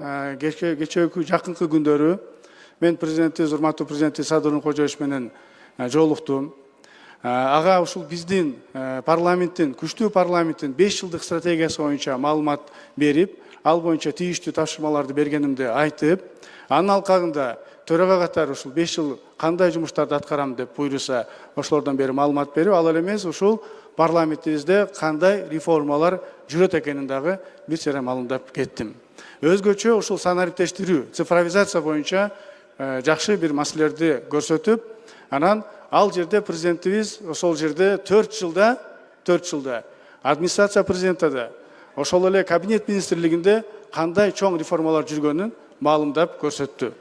кечээки жакынкы күндөрү мен урматтуу президенти Садыр Нуркожоевич менен жолуктум. Ага ушул биздин парламенттин, күчтүү парламенттин 5 жылдык стратегиясы боюнча маалымат берип, ал боюнча тийиштүү тапшырмаларды бергенимди айтып, анын алкагында төрага катары ушул 5 жыл кандай жумуштарды аткарам деп буйруса, ошолордон бери маалымат берип, ал эле эмес ушул парламентибизде кандай реформалар жүрөт экенин дагы бир чара маалымдап кеттим. Өзгөчө ушул санариптештирүү, цифровизация боюнча жакшы бир маселелерди көрсөтүп, анан ал жерде президентибиз ошол жерде 4 жылда администрация президентиде, ошол эле кабинет министрлигинде кандай чоң реформалар жүргөнүн маалымдап көрсөттү.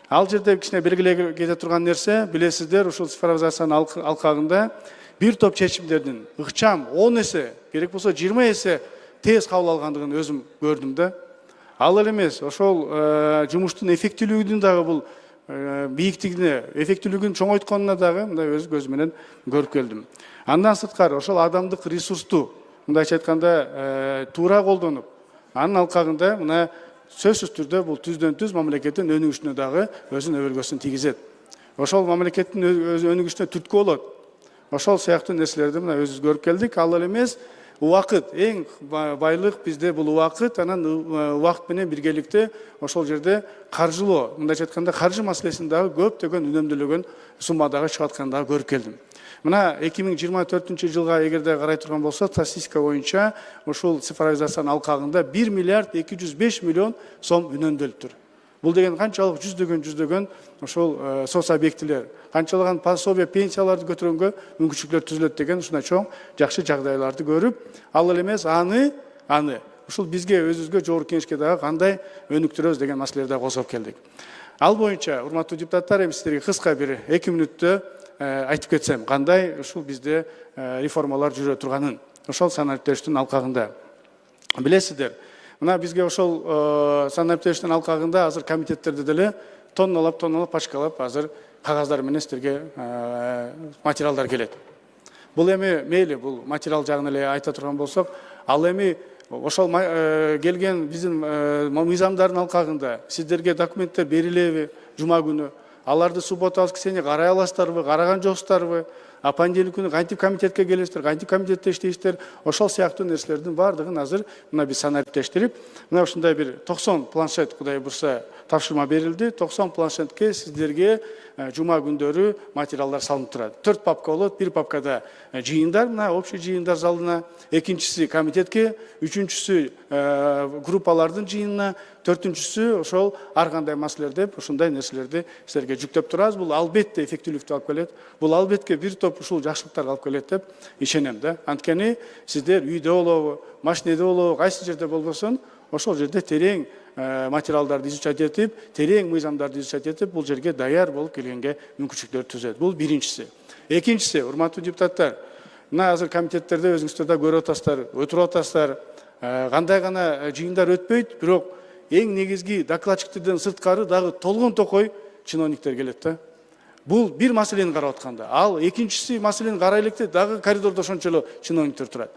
Ал жерде кичине белгилей кете турган нерсе, билесиздер, ушул цифровизациянын алкагында бир топ чечимдердин ыкчам 10 эсе, керек болсо 20 эсе тез кабыл алгандыгын өзүм көрдүм да. Ал эле эмес, ошол жумуштун эффектүүлүгүнүн дагы бул бийиктигине, эффектүүлүгүн чоңойтконуна дагы мындай өз көзүм менен көрүп келдим. Андан сырткары ошол адамдык ресурсту мындайча айтканда туура колдонуп, анын алкагында мына сөзсүз түрдө бул түздөн түз мамлекеттин өнүгүшүнө дагы өзүнүн өбөлгөсүн тийгизет. Ошол мамлекеттин өнүгүшүнө түрткү болот. Ошол сыяктуу нерселерди мына өзүбүз көрүп келдик. Ал эле эмес, убакыт, эң байлык бизде бул убакыт, анан убакыт менен биргеликте ошол жерде каржылоо, мындайча айтканда каржы маселесин дагы көптөгөн үнөмдөлгөн суммадагы чыгып атканын дагы көрүп келдим. Мына 2024 жылга эгерде карай турган болсо, статистика боюнча ушул цифровизациянын алкагында 1 миллиард 205 миллион сом үнөмдөлүптүр. Бул деген канчалык жүздөгөн ошол соц объектилер, канчалаган пособие, пенсияларды көтөргөнгө мүмкүнчүлүктөр түзүлөт деген ушундай чоң жакшы жагдайларды көрүп, ал эле эмес аны ушул бизге өзүбүзгө жогорку кеңешке дагы кандай өнүктүрөбүз деген маселелерди козгоп келдик. Ал боюнча, урматтуу депутаттар, эми сиздерге кыска бир 2 мүнөттө айтып кетсем, кандай ушул бизде реформалар жүрө турганын, ошол санариптештин алкагында. Билесиздер, мына бизге ошол санариптештин алкагында азыр комитеттерде деле тонналап пачкалап азыр кагаздар менен сиздерге материалдар келет. Бул эми мейли, бул материал жагын эле айта турган болсок, ал эми ошол келген биздин мыйзамдардын алкагында сиздерге документтер берилеби жума күнү? Аларды суббота, воскресенье карай аласыздарбы, караган жоксуздарбы? А понедельник күнү кантип комитетке келесиздер, кантип комитетте иштейсиздер? Ошол сыяктуу нерселердин баардыгын азыр мына биз санариптештирип, мына ушундай бир 90 планшет Кудай бурса тапшырма берилди. 90 планшетке сиздерге жума күндөрү материалдар салынып турат. 4 папка болот, бир папкада жыйындар, мына общий жыйындар залына, экинчиси комитетке, үчүнчүсү группалардын жыйынына, төртүнчүсү ошол ар кандай маселелер деп ушундай нерселерди силерге жүктөп турабыз. Бул албетте эффектүүлүктү алып келет. Бул албетте бир топ ушул жакшылыктарды алып келет деп ишенем да. Анткени сиздер үйдө болобу, машинеде болобу, кайсы жерде болбосун, ошол жерде терең материалдарды изучать этип, терең мыйзамдарды изучать этип, бул жерге даяр болуп келгенге мүмкүнчүлүктөр түзөт. Бул биринчиси. Экинчиси, урматтуу депутаттар, мына азыр комитеттерде өзүңүздөр да көрүп атасыздар, өтүрүп атасыздар, кандай гана жыйындар өтпөйт, бирок эң негизги докладчиктерден сырткары дагы толгон токой чиновниктер келет да. Бул бир маселени карап атканда, ал экинчиси маселени карай электе дагы коридордо ошончоло чиновниктер турат.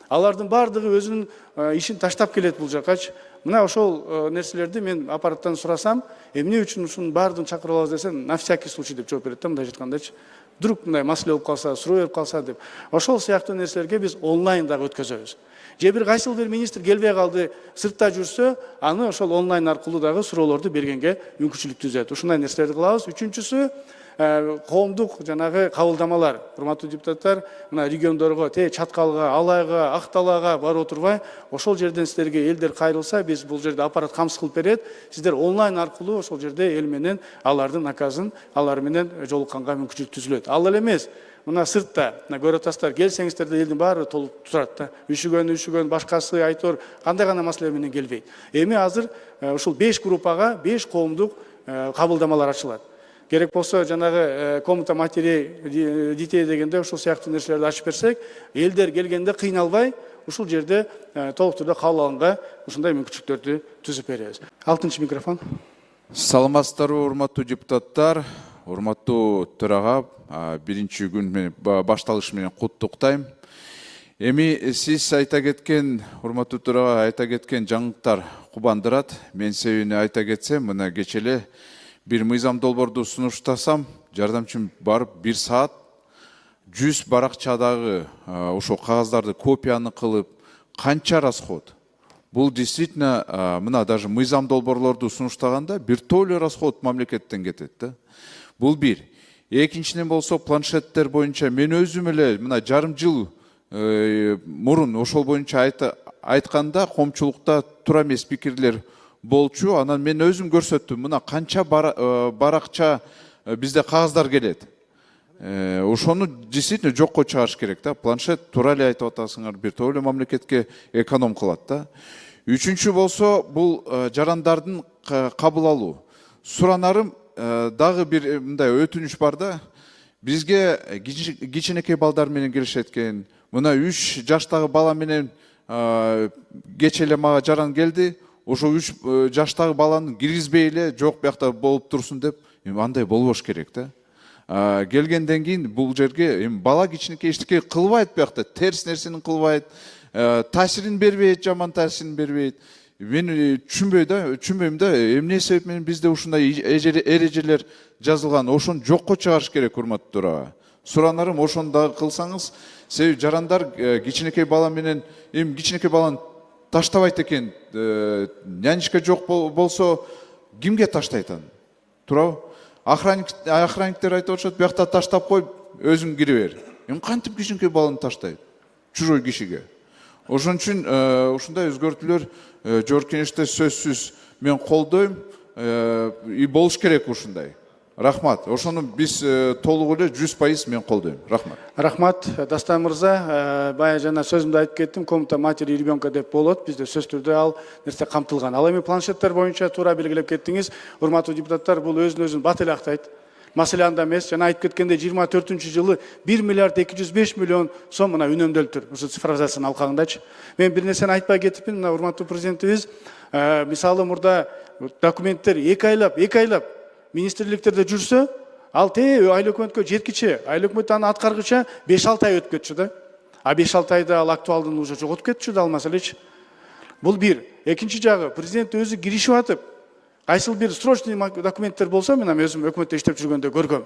Алардын баардыгы өзүнүн ишин таштап келет бул жакачы. Мына ошол нерселерди мен аппараттан сурасам, эмне үчүн ушунун баардыгын чакырып алабыз десем, на всякий случай деп жооп берет да, мындай айткандачы. Вдруг мындай маселе болуп калса, суроо берип калса деп. Ошол сыяктуу нерселерге биз онлайн дагы өткөзөбүз. Же бир кайсыл бир министр келбей калды, сыртта жүрсө, аны ошол онлайн аркылуу дагы суроолорду бергенге мүмкүнчүлүк түзөт. Ушундай нерселерди кылабыз. Үчүнчүсү, коомдук жанагы кабылдамалар. Урматтуу депутаттар, мына региондорго, Чаткалга, Алайга, Акталага барып отурбай, ошол жерден сиздерге элдер кайрылса, биз бул жерде аппарат камсыз кылып берет. Сиздер онлайн аркылуу ошол жерде эл менен алардын наказын, алар менен жолукканга мүмкүнчүлүк түзүлөт. Ал эле эмес, мына сыртта, мына көрүп атасыздар, келсеңиздер да элдин баары толуп турат да. Үшүгөн, башкасы, Айтор, кандай гана маселе менен келбейт. Эми азыр ушул 5 группага 5 коомдук кабылдамалар ачылат. Керек болсо жанагы комната матерей детей дегенде ушул сыяктуу нерселерди ачып берсек, элдер келгенде кыйналбай ушул жерде толук түрдө кабыл алганга ушундай мүмкүнчүлүктөрдү түзүп беребиз. 6-чы микрофон. Саламатсыздарбы, урматтуу депутаттар, урматтуу төрага, биринчи күн менен башталышы менен куттуктайм. Эми сиз айта кеткен, урматтуу төрага айта кеткен жаңылыктар кубандырат. Мен себебini айта кетсем, мына кечеле bir мыйзам долбоорду сунуштасам, жардамчым барып 1 саат 100 баракчадагы ошо кагаздарды копияны кылып, канча расход. Бул действительно мына даже мыйзам долбоорлорду сунуштаганда бир тойлуу расход мамлекеттен кетет да. Бул бир. Экинчиден болсо планшеттер боюнча мен өзүм эле мына жарым жыл мурун ошол боюнча айтканда коомчулукта туура эмес пикирлер болчу. Анан мен өзүм көрсөттүм. Мына канча баракча бизде кагаздар келет. Ошону действительно жокко чыгарыш керек да. Планшет туура эле айтып атасыңар, бир топ эле мамлекетке эконом кылат да. Үчүнчү болсо бул жарандардын кабыл алуу. Суранарым дагы бир мындай өтүнүч бар да. Бизге кичинекей балдар менен келишет экен. Мына 3 жаштагы бала менен кечеле мага жаран келди. Ошо 3 жаштагы баланы киргизбей эле жок биякта болуп турсун деп, андай болбош керек да. Келгенден кийин бул жерге бала кичинекей эчтеке кылбайт биякта, терс нерсени кылбайт, таасирин бербейт, жаман таасирин бербейт. Мен түшүнбөйм да, эмне себеп менен бизде ушундай эрежелер жазылган, ошону жокко чыгарыш керек, урматтуу төрага. Суранарым ошону дагы кылсаңыз, себеби жарандар кичинекей бала менен, кичинекей баланы таштабайт экен, нянечка жок болсо кимге таштайт аны? Туурабы? Охранниктер айтып атышат, биякта таштап коюп, өзүң кире бер. Кантип кичинекей баланы таштайт? Чужой кишиге. Ошон үчүн ушундай өзгөртүүлөр жогорку кеңеште сөзсүз мен колдойм, и болуш керек ушундай. Рахмат. Ошону биз толук эле 100% мен колдойм. Рахмат. Рахмат, Дастан мырза. Бая жана сөзүмдө айтып кеттим, комната матери и ребенка деп болот. Бизде сөз түрдө ал нерсе камтылган. Ал эми планшеттер боюнча туура белгилеп кеттиңиз. Урматтуу депутаттар, бул өзүн бат эле актайт. Маселе анда эмес. Жана айтып кеткендей 24-жылы 1 миллиард 205 миллион сом мына үнөмдөлүптүр. Ушу цифровизациянын алкагындачы. Мен бир нерсени айтпай кетипмин. Мына урматтуу президентибиз, мисалы мурда документтер 2 айлап министрликтерде жүрсө, ал айыл өкмөткө жеткиче, айыл өкмөт аны аткаргыча 5-6 ай өтүп кетчү да. А 5-6 айда ал актуалдын уже жоготуп кетчү да ал маселечи. Бул бир. Экинчи жагы, президент өзү киришип атып, кайсыл бир срочный документтер болсо, мен өзүм өкмөттө иштеп жүргөндө көргөм.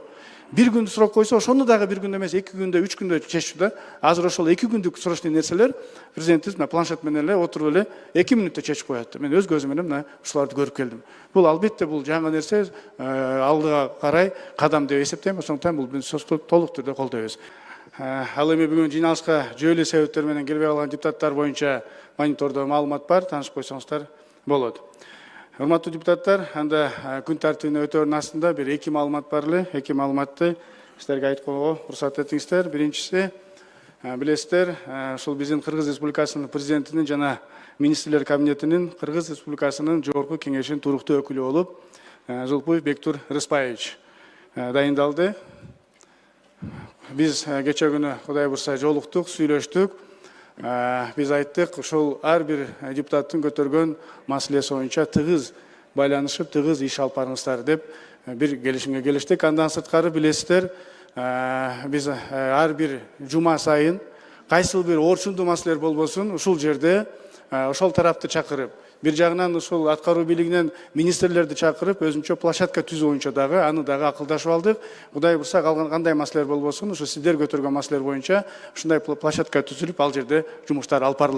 1 күн срок койсо, ошону дагы 1 күндө эмес, 2 күндө, 3 күндө чеччү да. Азыр ошол 2 күндүк срочный нерселер президентибиз планшет менен эле отуруп эле 2 мүнөттө чечип коет. Мен өз көзүм менен мына ушуларды көрүп келдим. Бул албетте бул жаңы нерсе, алдыга карай кадам деп эсептейм. Ошондуктан бул толук түрдө колдойбуз. Ал эми бүгүн жиналышка жөө эле себептер менен келбей калган депутаттар боюнча монитордо маалымат бар, таанышып койсоңуздар болот. Урматтуу депутаттар, анда күн тартибине өтөөрүнүн астында бир 2 маалымат бар эле. 2 маалыматты сиздерге айтып койгого уруксат этиңиздер. Биринчиси, билесиздер, ушул биздин Кыргыз Республикасынын президентинин жана министрлер кабинетинин Кыргыз Республикасынын жогорку кеңешинин туруктуу өкүлү болуп, Жылпуев Бектур Рыспаевич дайындалды. Биз кече күнү Кудай бурса жолуктук, сүйлөштүк. Биз айттык, ушул ар бир депутаттын көтөргөн маселеси боюнча тыгыз байланышып, тыгыз иш алып барыңыздар деп бир келишимге келиштик. Андан сырткары билесиздер, биз ар бир жума сайын кайсыл бир орчундуу маселелер болбосун, ушул жерде ошол тарапты чакырып, бир жагынан ушул аткаруу бийлигинен министрлерди чакырып, өзүнчө площадка түзүү боюнча дагы аны дагы акылдашып алдык. Кудай бурса калган кандай маселелер болбосун, ушу сиздер көтөргөн маселелер боюнча ушундай площадка түзүлүп, ал жерде жумуштар алып барылат.